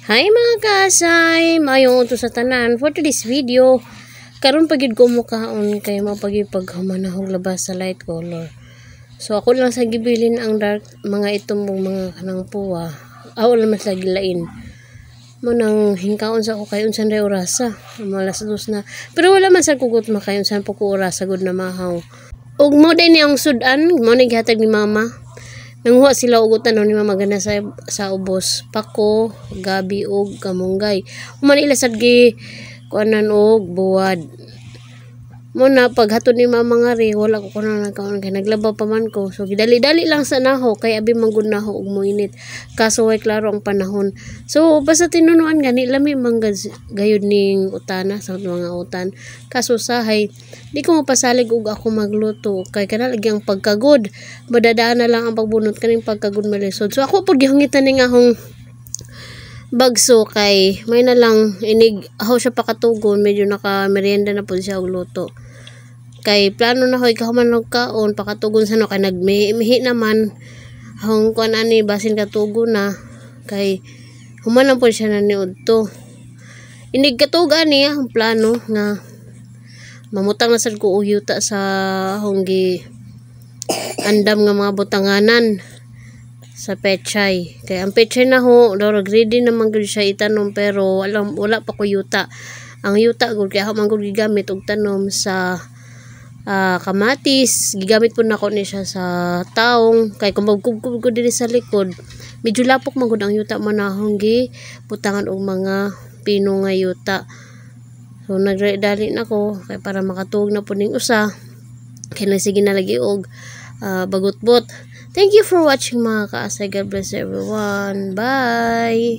Hi mga kaasay, mayong uto sa tanan. For today's video, karon pagid ko mukaon kay mapagid paghumanahog labas sa light color. So ako lang sa gibilin ang dark mga itong mga kanang puwa. Awal mas lagi lain. Mo nang hingkaon sa ako kay unsan ray orasa. Malas dos na. Pero wala man sa kugot makay unsan po ko orasa gud na mahaw. Ug mo din yung sudan, mo ni gihatag ni mama. Nanguha sila ugutan ni mama gana sa ubos, pako, gabi og kamunggay. Human ila sad gi kuanan og buwad. Mo na paghatod ni mama nga ri wala ko kuno nagkaon kay naglabaw pa man ko. So gidali-dali lang sa naho kay abi manggod naho og moinit. Kaso way klaro ang panahon. So basta tinunuan gani lami manggad gayud ning utana sa mga utan. Kaso sahay di ko mapasalig og ako magluto kay kana lagi ang pagkagod. Madadaan na lang ang pagbunot kaning pagkagod malisod. So ako pud gihungitan ning ahong bagso kay may na lang inig aho siya pakatugon medyo naka merienda na pud siya og luto. Kay plano na hoy kahuman og kaon pakatugon sa no kay nagmihi naman hong kuan ani basin katugon na kay human lang po siya na niudto. Inig katugan niya ang plano nga mamutang na sad ko og yuta sa honggi andam nga mga butanganan sa pechay. Kay ang pechay na ho daw ready naman gud siya itanom pero wala pa ko yuta. Ang yuta gud kay ako man gud gigamit og tanom sa kamatis, gigamit po nako ni siya sa taong kay kung magkubkub ko diri sa likod medyo lapok man gud ang yuta manahong gi butangan og mga pino nga yuta. So nagdali na ko kay para makatuog na po ning usa kay sige na lagi og bagutbot. Thank you for watching mga kaasay. God bless everyone. Bye.